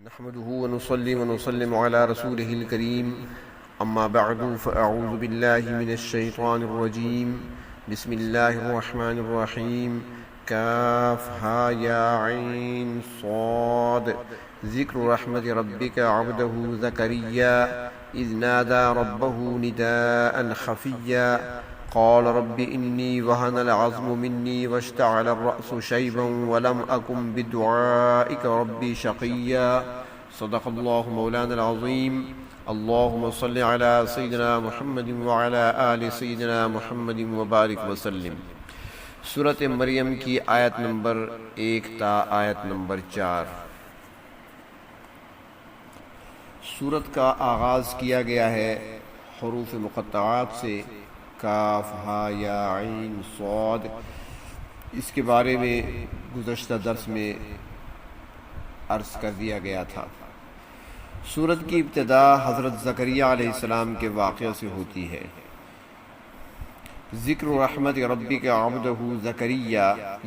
نحمده ونصلي ونسلم على رسوله الكريم أما بعد فأعوذ بالله من الشيطان الرجيم بسم الله الرحمن الرحيم كاف ها يا عين صاد ذكر رحمة ربك عبده زكريا إذ نادى ربه نداء خفيا قال رب إني وهن العظم مني واشتعل الرأس شيبا ولم أكن بدعائك ربي شقيا صدق الله مولانا العظيم اللهم صل على سيدنا محمد وعلى آل سيدنا محمد وبارك وسلم۔ سورۃ مریم کی آیت نمبر 1 تا آیت نمبر 4۔ سورت کا آغاز کیا گیا ہے حروف مقطعات سے، کاف ہا یا عین صاد۔ اس کے بارے میں گزشتہ درس میں عرض کر دیا گیا تھا۔ سورت کی ابتدا حضرت زکریا علیہ السلام کے واقعہ سے ہوتی ہے۔ ذکر رحمت ربک عبدہ زکریا،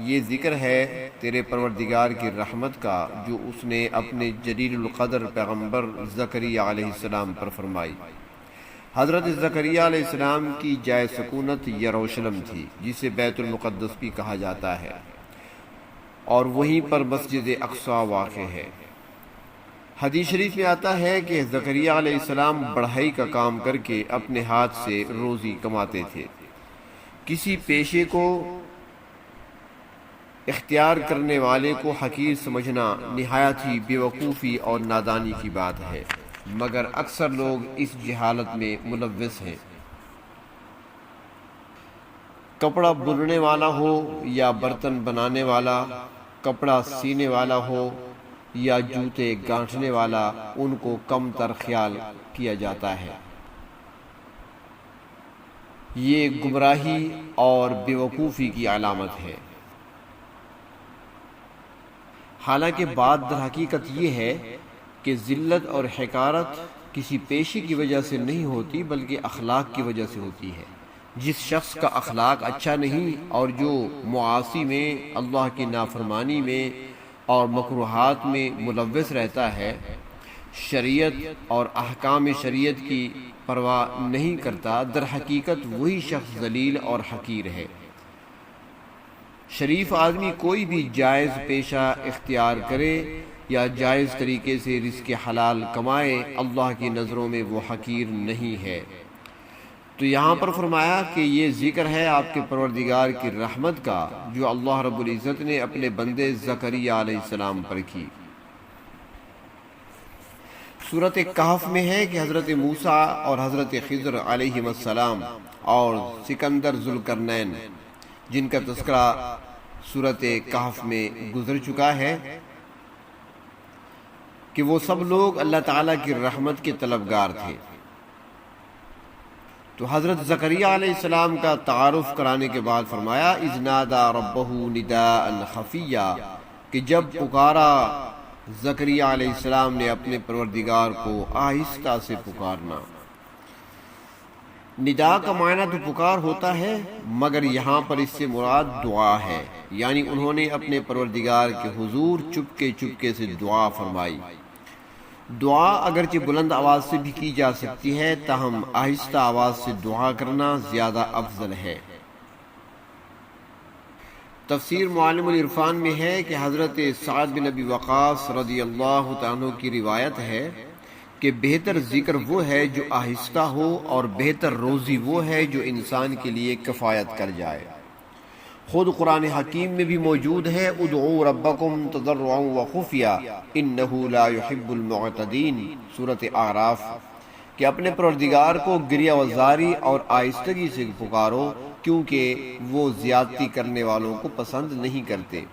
یہ ذکر ہے تیرے پروردگار کی رحمت کا جو اس نے اپنے جلیل القدر پیغمبر زکریا علیہ السلام پر فرمائی۔ حضرت زکریا علیہ السلام کی جائے سکونت یروشلم تھی، جسے بیت المقدس بھی کہا جاتا ہے، اور وہیں پر مسجد اقصی واقع ہے۔ حدیث شریف میں آتا ہے کہ زکریا علیہ السلام بڑھائی کا کام کر کے اپنے ہاتھ سے روزی کماتے تھے۔ کسی پیشے کو اختیار کرنے والے کو حقیر سمجھنا نہایت ہی بیوقوفی اور نادانی کی بات ہے، مگر اکثر لوگ اس جہالت میں ملوث ہیں۔ کپڑا بننے والا ہو یا برتن بنانے والا، کپڑا سینے والا ہو یا جوتے گانٹھنے والا، ان کو کم تر خیال کیا جاتا ہے۔ یہ گمراہی اور بیوقوفی کی علامت ہے۔ حالانکہ بات در حقیقت یہ ہے کہ ذلت اور حقارت کسی پیشے کی وجہ سے نہیں ہوتی، بلکہ اخلاق کی وجہ سے ہوتی ہے۔ جس شخص کا اخلاق اچھا نہیں اور جو معاصی میں، اللہ کی نافرمانی میں اور مکروہات میں ملوث رہتا ہے، شریعت اور احکام شریعت کی پرواہ نہیں کرتا، در حقیقت وہی شخص ذلیل اور حقیر ہے۔ شریف آدمی کوئی بھی جائز پیشہ اختیار کرے یا جائز طریقے سے رزق حلال کمائے، اللہ کی نظروں میں وہ حقیر نہیں ہے۔ تو یہاں پر فرمایا کہ یہ ذکر ہے آپ کے پروردگار کی رحمت کا جو اللہ رب العزت نے اپنے بندے زکریا علیہ السلام پر کی۔ سورۃ کہف میں ہے کہ حضرت موسیٰ اور حضرت خضر علیہ السلام اور سکندر ذوالقرنین، جن کا تذکرہ سورۃ کہف میں گزر چکا ہے، کہ وہ سب لوگ اللہ تعالیٰ کی رحمت کے طلبگار تھے۔ تو حضرت زکریا علیہ السلام کا تعارف کرانے کے بعد فرمایا اذ نادى ربه نداء خفیا، کہ جب پکارا زکریا علیہ السلام نے اپنے پروردگار کو آہستہ سے پکارنا۔ ندا کا معنی تو پکار ہوتا ہے، مگر یہاں پر اس سے مراد دعا ہے، یعنی انہوں نے اپنے پروردگار کے حضور چپکے چپکے سے دعا فرمائی۔ دعا اگرچہ بلند آواز سے بھی کی جا سکتی ہے، تاہم آہستہ آواز سے دعا کرنا زیادہ افضل ہے۔ تفسیر معالم العرفان میں ہے کہ حضرت سعد بن ابی وقاص رضی اللہ عنہ کی روایت ہے کہ بہتر ذکر وہ ہے جو آہستہ ہو، اور بہتر روزی وہ ہے جو انسان کے لیے کفایت کر جائے۔ خود قرآن حکیم میں بھی موجود ہے ادعوا ربکم تضرعا وخفیا انہ لا یحب المعتدین، سورۃ اعراف، کہ اپنے پروردگار کو گریہ وزاری اور آہستگی سے پکارو کیونکہ وہ زیادتی کرنے والوں کو پسند نہیں کرتے۔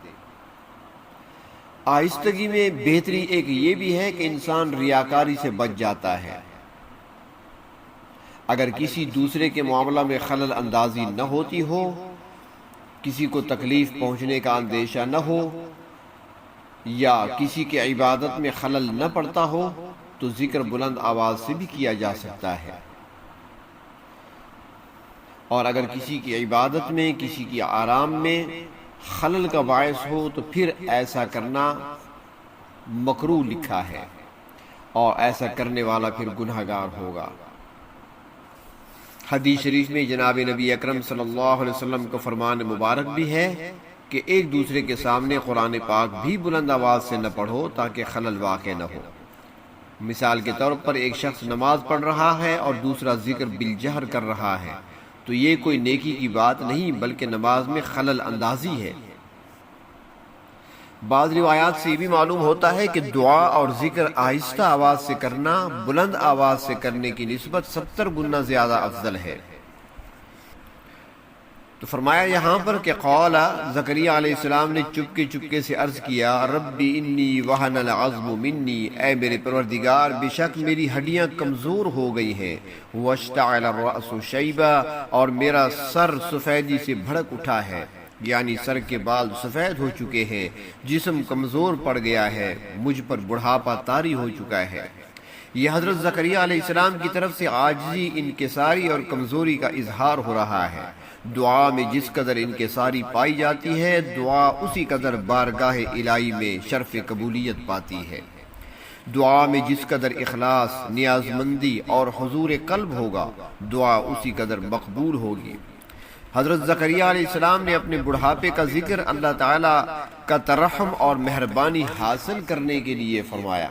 آہستگی میں بہتری ایک یہ بھی ہے کہ انسان ریاکاری سے بچ جاتا ہے۔ اگر کسی دوسرے کے معاملہ میں خلل اندازی نہ ہوتی ہو، کسی کو تکلیف پہنچنے کا اندیشہ نہ ہو، یا کسی کی عبادت میں خلل نہ پڑتا ہو، تو ذکر بلند آواز سے بھی کیا جا سکتا ہے۔ اور اگر کسی کی عبادت میں، کسی کی آرام میں خلل کا باعث ہو تو پھر ایسا کرنا مکروہ لکھا ہے، اور ایسا کرنے والا پھر گنہگار ہوگا۔ حدیث شریف میں جناب نبی اکرم صلی اللہ علیہ وسلم کا فرمان مبارک بھی ہے کہ ایک دوسرے کے سامنے قرآن پاک بھی بلند آواز سے نہ پڑھو تاکہ خلل واقع نہ ہو۔ مثال کے طور پر ایک شخص نماز پڑھ رہا ہے اور دوسرا ذکر بالجہر کر رہا ہے، تو یہ کوئی نیکی کی بات نہیں بلکہ نماز میں خلل اندازی ہے۔ بعض روایات سے یہ بھی معلوم ہوتا ہے کہ دعا اور ذکر آہستہ آواز سے کرنا بلند آواز سے کرنے کی نسبت 70 گنا زیادہ افضل ہے۔ تو فرمایا یہاں پر کہ قال زکریہ علیہ السلام نے چپکے سے عرض کیا، ربی انی وہن العظم منی، اے میرے پروردگار بے شک میری ہڈیاں کمزور ہو گئی ہیں، واشتعل الرأس شیبا، اور میرا سر سفیدی سے بھڑک اٹھا ہے، یعنی سر کے بال سفید ہو چکے ہیں، جسم کمزور پڑ گیا ہے، مجھ پر بڑھاپا طاری ہو چکا ہے۔ یہ حضرت زکریہ علیہ السلام کی طرف سے عاجزی، انکساری اور کمزوری کا اظہار ہو رہا ہے۔ دعا میں جس قدر انکساری پائی جاتی ہے، دعا اسی قدر بارگاہ الہی میں شرف قبولیت پاتی ہے۔ دعا میں جس قدر اخلاص، نیاز مندی اور حضور قلب ہوگا، دعا اسی قدر مقبول ہوگی۔ حضرت زکریہ علیہ السلام نے اپنے بڑھاپے کا ذکر اللہ تعالیٰ کا ترحم اور مہربانی حاصل کرنے کے لیے فرمایا۔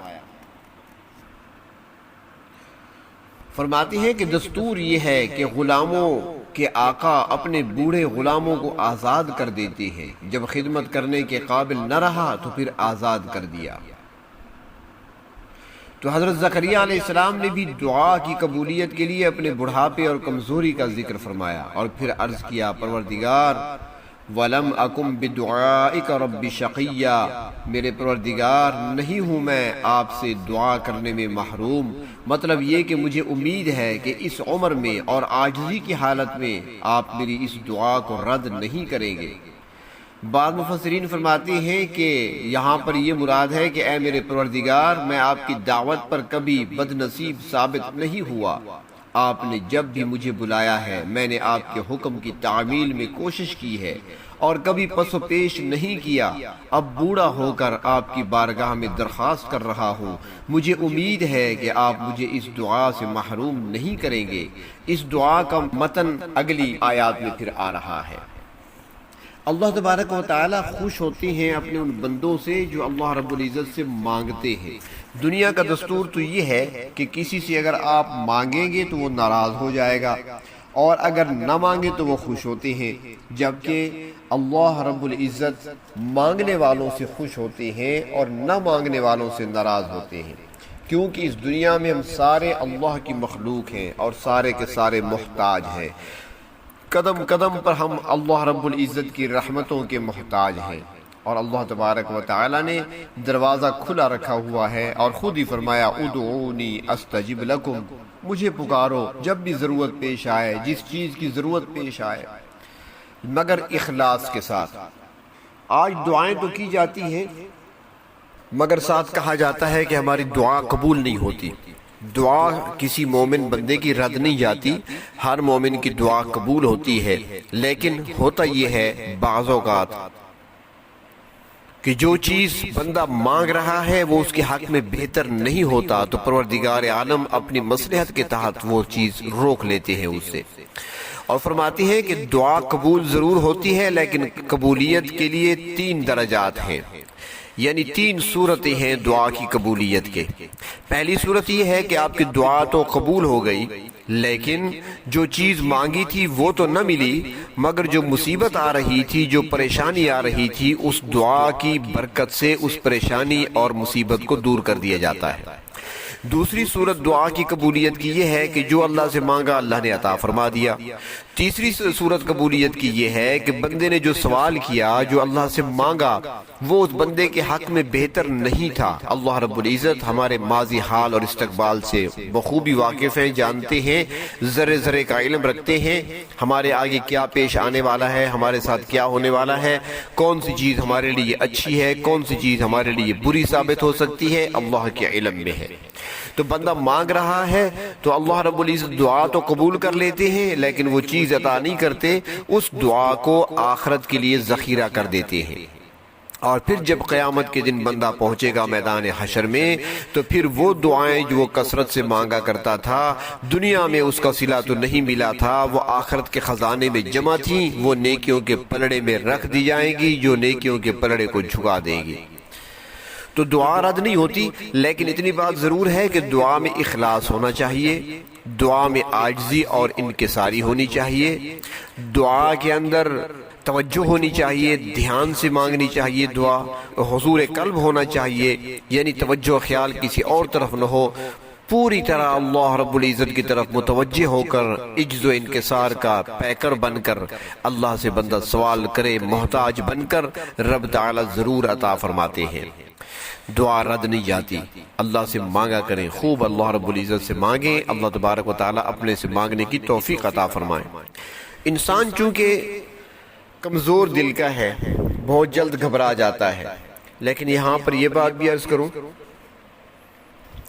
فرماتے ہیں کہ دستور یہ ہے کہ غلاموں کے آقا اپنے بوڑھے غلاموں کو آزاد کر دیتے ہیں، جب خدمت کرنے کے قابل نہ رہا تو پھر آزاد کر دیا۔ تو حضرت زکریہ علیہ السلام نے بھی دعا کی قبولیت کے لیے اپنے بڑھاپے اور کمزوری کا ذکر فرمایا، اور پھر عرض کیا، پروردگار وَلَمْ أَكُمْ بِدُعَائِكَ رَبِّ شَقِيًّا، میرے پروردگار نہیں ہوں میں آپ سے دعا کرنے میں محروم۔ مطلب یہ کہ مجھے امید ہے کہ اس عمر میں اور عاجزی کی حالت میں آپ میری اس دعا کو رد نہیں کریں گے۔ بعض مفسرین فرماتے ہیں کہ یہاں پر یہ مراد ہے کہ اے میرے پروردگار، میں آپ کی دعوت پر کبھی بد نصیب ثابت نہیں ہوا۔ آپ نے جب بھی مجھے بلایا ہے، میں نے آپ کے حکم کی تعمیل میں کوشش کی ہے اور کبھی پس و پیش نہیں کیا۔ اب بوڑھا ہو کر آپ کی بارگاہ میں درخواست کر رہا ہوں، مجھے امید ہے کہ آپ مجھے اس دعا سے محروم نہیں کریں گے۔ اس دعا کا متن اگلی آیات میں پھر آ رہا ہے۔ اللہ تبارک و تعالی خوش ہوتے ہیں اپنے ان بندوں سے جو اللہ رب العزت سے مانگتے ہیں۔ دنیا کا دستور تو یہ ہے کہ کسی سے اگر آپ مانگیں گے تو وہ ناراض ہو جائے گا، اور اگر نہ مانگے تو وہ خوش ہوتے ہیں، جبکہ اللہ رب العزت مانگنے والوں سے خوش ہوتے ہیں اور نہ مانگنے والوں سے ناراض ہوتے ہیں، کیونکہ اس دنیا میں ہم سارے اللہ کی مخلوق ہیں اور سارے کے سارے محتاج ہیں۔ قدم قدم پر ہم اللہ رب العزت کی رحمتوں کے محتاج ہیں، اور اللہ تبارک و تعالی نے دروازہ کھلا رکھا ہوا ہے اور خود ہی فرمایا، ادعونی استجب لکم، مجھے پکارو جب بھی ضرورت پیش آئے، جس چیز کی ضرورت پیش آئے، مگر اخلاص کے ساتھ۔ آج دعائیں تو کی جاتی ہیں مگر ساتھ کہا جاتا ہے کہ ہماری دعا قبول نہیں ہوتی۔ دعا کسی مومن بندے کی رد نہیں جاتی، ہر مومن کی دعا قبول ہوتی ہے، لیکن ہوتا یہ ہے بعض اوقات کہ جو چیز بندہ مانگ رہا ہے وہ اس کے حق میں بہتر نہیں ہوتا، تو پروردگار عالم اپنی مصلحت کے تحت وہ چیز روک لیتے ہیں اس سے، اور فرماتے ہیں کہ دعا قبول ضرور ہوتی ہے، لیکن قبولیت کے لیے 3 درجات ہیں، یعنی 3 صورتیں ہیں دعا کی قبولیت کے۔ پہلی صورت یہ ہے کہ آپ کی دعا تو قبول ہو گئی، لیکن جو چیز مانگی تھی وہ تو نہ ملی، مگر جو مصیبت آ رہی تھی، جو پریشانی آ رہی تھی، اس دعا کی برکت سے اس پریشانی اور مصیبت کو دور کر دیا جاتا ہے۔ دوسری صورت دعا کی قبولیت کی یہ ہے کہ جو اللہ سے مانگا اللہ نے عطا فرما دیا۔ تیسری صورت قبولیت کی یہ ہے کہ بندے نے جو سوال کیا، جو اللہ سے مانگا، وہ اس بندے کے حق میں بہتر نہیں تھا۔ اللہ رب العزت ہمارے ماضی حال اور استقبال سے بخوبی واقف ہیں، جانتے ہیں، ذرے ذرے کا علم رکھتے ہیں، ہمارے آگے کیا پیش آنے والا ہے، ہمارے ساتھ کیا ہونے والا ہے، کون سی چیز ہمارے لیے اچھی ہے، کون سی چیز ہمارے لیے بری ثابت ہو سکتی ہے، اللہ کے علم میں ہے۔ تو بندہ مانگ رہا ہے تو اللہ رب العزت دعا تو قبول کر لیتے ہیں، لیکن وہ چیز عطا نہیں کرتے، اس دعا کو آخرت کے لیے ذخیرہ کر دیتے ہیں۔ اور پھر جب قیامت کے دن بندہ پہنچے گا میدان حشر میں تو پھر وہ دعائیں جو وہ کثرت سے مانگا کرتا تھا، دنیا میں اس کا صلہ تو نہیں ملا تھا، وہ آخرت کے خزانے میں جمع تھیں، وہ نیکیوں کے پلڑے میں رکھ دی جائیں گی جو نیکیوں کے پلڑے کو جھکا دے گی۔ تو دعا رد نہیں ہوتی، لیکن اتنی بات ضرور ہے کہ دعا میں اخلاص ہونا چاہیے، دعا میں عاجزی اور انکساری ہونی چاہیے، دعا کے اندر توجہ ہونی چاہیے، دھیان سے مانگنی چاہیے، دعا حضور قلب ہونا چاہیے، یعنی توجہ خیال کسی اور طرف نہ ہو، پوری طرح اللہ رب العزت کی طرف متوجہ ہو کر عجز و انکسار کا پیکر بن کر اللہ سے بندہ سوال کرے، محتاج بن کر رب تعالی ضرور عطا فرماتے ہیں۔ دعا رد نہیں جاتی، اللہ سے مانگا کریں، خوب اللہ رب العزت سے مانگیں، اللہ تبارک و تعالی اپنے سے مانگنے کی توفیق عطا فرمائے۔ انسان چونکہ کمزور دل کا ہے، بہت جلد گھبرا جاتا ہے، لیکن یہاں پر یہ بات بھی عرض کروں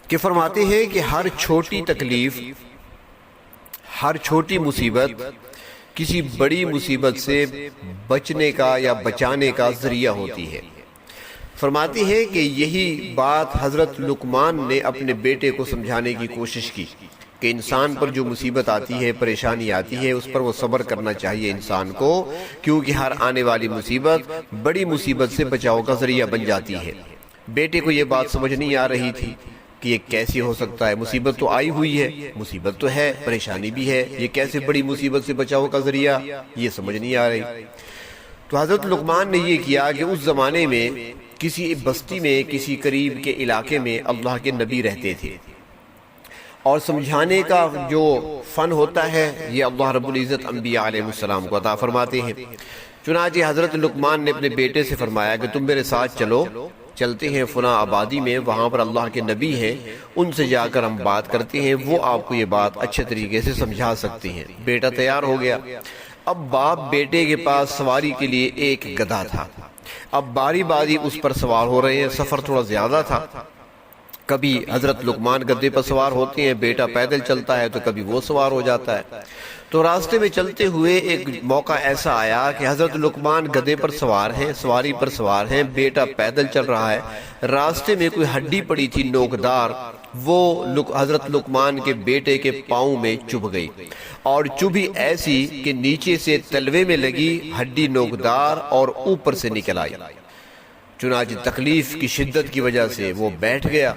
کہ فرماتے ہیں کہ ہر چھوٹی تکلیف، ہر چھوٹی مصیبت کسی بڑی مصیبت سے بچنے کا یا بچانے کا ذریعہ ہوتی ہے۔ فرماتے ہیں کہ یہی بات حضرت لقمان نے اپنے بیٹے کو سمجھانے کی کوشش کی کہ انسان پر جو مصیبت آتی ہے، پریشانی آتی ہے، اس پر وہ صبر کرنا چاہیے انسان کو، کیونکہ ہر آنے والی مصیبت بڑی مصیبت سے بچاؤ کا ذریعہ بن جاتی ہے۔ بیٹے کو یہ بات سمجھ نہیں آ رہی تھی کہ یہ کیسے ہو سکتا ہے، مصیبت تو آئی ہوئی ہے، مصیبت تو ہے، پریشانی بھی ہے، یہ کیسے بڑی مصیبت سے بچاؤ کا ذریعہ، یہ سمجھ نہیں آ رہی۔ تو حضرت لقمان نے یہ کیا کہ اس زمانے میں کسی بستی میں، کسی قریب کے علاقے میں اللہ کے نبی رہتے تھے، اور سمجھانے کا جو فن ہوتا ہے یہ اللہ رب العزت انبیاء علیہ السلام کو عطا فرماتے ہیں۔ چنانچہ حضرت لقمان نے اپنے بیٹے سے فرمایا کہ تم میرے ساتھ چلو، چلتے ہیں فلاں آبادی میں، وہاں پر اللہ کے نبی ہیں، ان سے جا کر ہم بات کرتے ہیں، وہ آپ کو یہ بات اچھے طریقے سے سمجھا سکتے ہیں۔ بیٹا تیار ہو گیا۔ اب باپ بیٹے کے پاس سواری کے لیے ایک گدھا تھا، اب باری باری اس پر سوار ہو رہے ہیں، سفر تھوڑا زیادہ تھا، کبھی حضرت لقمان گدھے پر سوار ہوتے ہیں، بیٹا پیدل چلتا ہے، تو کبھی وہ سوار ہو جاتا ہے۔ تو راستے میں چلتے ہوئے ایک موقع ایسا آیا کہ حضرت لقمان گدھے پر سوار ہیں، سواری پر سوار ہیں، بیٹا پیدل چل رہا ہے، راستے میں کوئی ہڈی پڑی تھی نوکدار، وہ حضرت لقمان کے بیٹے کے پاؤں میں چبھ گئی، اور چبھی ایسی کہ نیچے سے تلوے میں لگی، ہڈی نوکدار اور اوپر سے نکل آئی۔ چنانچہ تکلیف کی شدت کی وجہ سے وہ بیٹھ گیا،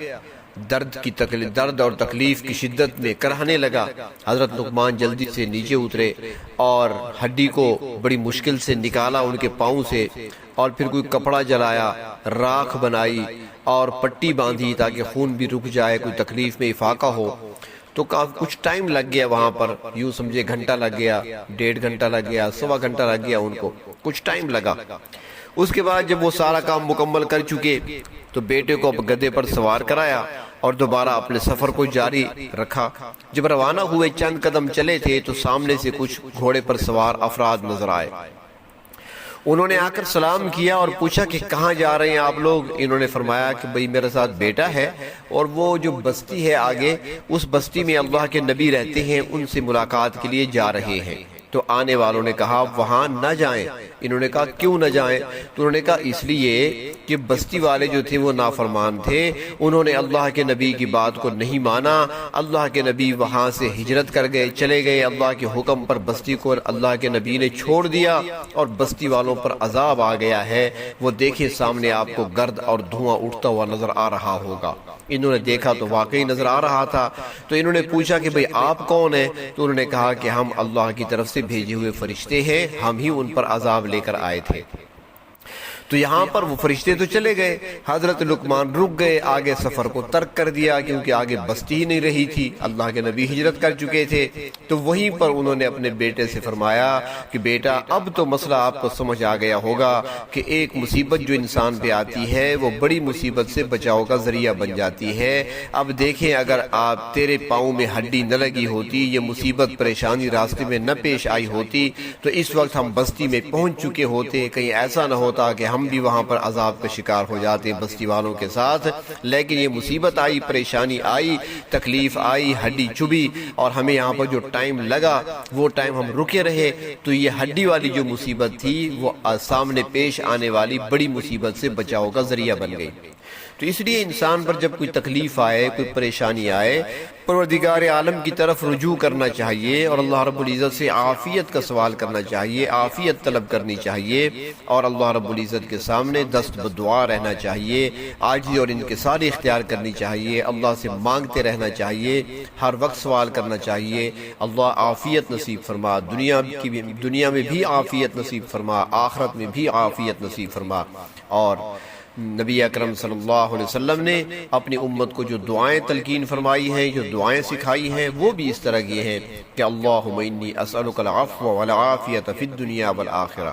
درد اور تکلیف کی شدت میں کرہنے لگا۔ حضرت لقمان جلدی سے نیچے اترے اور ہڈی کو بڑی مشکل سے نکالا ان کے پاؤں سے، اور پھر کوئی کپڑا جلایا، راکھ بنائی اور پٹی باندھی تاکہ خون بھی رک جائے، کوئی تکلیف میں افاقہ ہو۔ تو کچھ ٹائم لگ گیا وہاں پر، یوں سمجھے گھنٹہ لگ گیا، 1.5 گھنٹہ لگ گیا، 1.25 گھنٹہ لگ گیا، ان کو کچھ ٹائم لگا۔ اس کے بعد جب وہ سارا کام مکمل کر چکے تو بیٹے کو اب گدھے پر سوار کرایا اور دوبارہ اپنے سفر کو جاری رکھا۔ جب روانہ ہوئے چند قدم چلے تھے تو سامنے سے کچھ گھوڑے پر سوار افراد نظر آئے۔ انہوں نے آ کر سلام کیا اور پوچھا کہ کہاں جا رہے ہیں آپ لوگ؟ انہوں نے فرمایا کہ بھئی میرے ساتھ بیٹا ہے، اور وہ جو بستی ہے آگے، اس بستی میں اللہ کے نبی رہتے ہیں، ان سے ملاقات کے لیے جا رہے ہیں۔ تو آنے والوں نے کہا وہاں نہ جائیں۔ انہوں نے کہا کیوں نہ جائیں؟ تو انہوں نے کہا اس لیے کہ بستی والے جو تھے وہ نافرمان تھے، انہوں نے اللہ کے نبی کی بات کو نہیں مانا، اللہ کے نبی وہاں سے ہجرت کر گئے، چلے گئے، اللہ کے حکم پر بستی کو اللہ کے نبی نے چھوڑ دیا، اور بستی والوں پر عذاب آ گیا ہے۔ وہ دیکھیں سامنے آپ کو گرد اور دھواں اٹھتا ہوا نظر آ رہا ہوگا۔ انہوں نے دیکھا تو واقعی نظر آ رہا تھا۔ تو انہوں نے پوچھا کہ بھئی آپ کون ہیں؟ تو انہوں نے کہا کہ ہم اللہ کی طرف سے بھیجے ہوئے فرشتے ہیں، ہم ہی ان پر عذاب لے کر آئے تھے۔ تو یہاں پر وہ فرشتے تو چلے گئے، حضرت لقمان رک گئے، آگے سفر کو ترک کر دیا، کیونکہ آگے بستی ہی نہیں رہی تھی، اللہ کے نبی ہجرت کر چکے تھے۔ تو وہیں پر انہوں نے اپنے بیٹے سے فرمایا کہ بیٹا اب تو مسئلہ آپ کو سمجھ آ گیا ہوگا کہ ایک مصیبت جو انسان پہ آتی ہے وہ بڑی مصیبت سے بچاؤ کا ذریعہ بن جاتی ہے۔ اب دیکھیں اگر آپ تیرے پاؤں میں ہڈی نہ لگی ہوتی، یہ مصیبت پریشانی راستے میں نہ پیش آئی ہوتی، تو اس وقت ہم بستی میں پہنچ چکے ہوتے، کہیں ایسا نہ ہوتا کہ ہم بھی وہاں پر عذاب کا شکار ہو جاتے ہیں بستی والوں کے ساتھ، لیکن یہ مصیبت آئی، پریشانی آئی، تکلیف آئی، ہڈی چبھی، اور ہمیں یہاں پر جو ٹائم لگا وہ ٹائم ہم رکے رہے، تو یہ ہڈی والی جو مصیبت تھی وہ سامنے پیش آنے والی بڑی مصیبت سے بچاؤ کا ذریعہ بن گئی۔ تو اس لیے انسان پر جب کوئی تکلیف آئے، کوئی پریشانی آئے، پروردگار عالم کی طرف رجوع کرنا چاہیے اور اللہ رب العزت سے عافیت کا سوال کرنا چاہیے، عافیت طلب کرنی چاہیے، اور اللہ رب العزت کے سامنے دست بدعا رہنا چاہیے، عاجزی اور انکساری اختیار کرنی چاہیے، اللہ سے مانگتے رہنا چاہیے، ہر وقت سوال کرنا چاہیے، اللہ عافیت نصیب فرما، دنیا میں بھی عافیت نصیب فرما، آخرت میں بھی عافیت نصیب فرما۔ اور نبی اکرم صلی اللہ علیہ وسلم نے اپنی امت کو جو دعائیں تلقین فرمائی ہیں، جو دعائیں سکھائی ہیں، وہ بھی اس طرح کی ہیں کہ اللہم انی اسألک العفو والعافیۃ فی الدنیا والآخرہ۔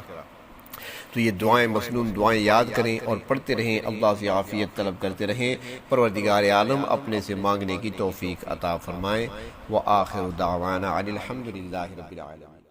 تو یہ دعائیں، مسنون دعائیں یاد کریں اور پڑھتے رہیں، اللہ سے عافیت طلب کرتے رہیں، پروردگار عالم اپنے سے مانگنے کی توفیق عطا فرمائیں۔ وآخر دعوانا ان الحمد للہ رب العالمین۔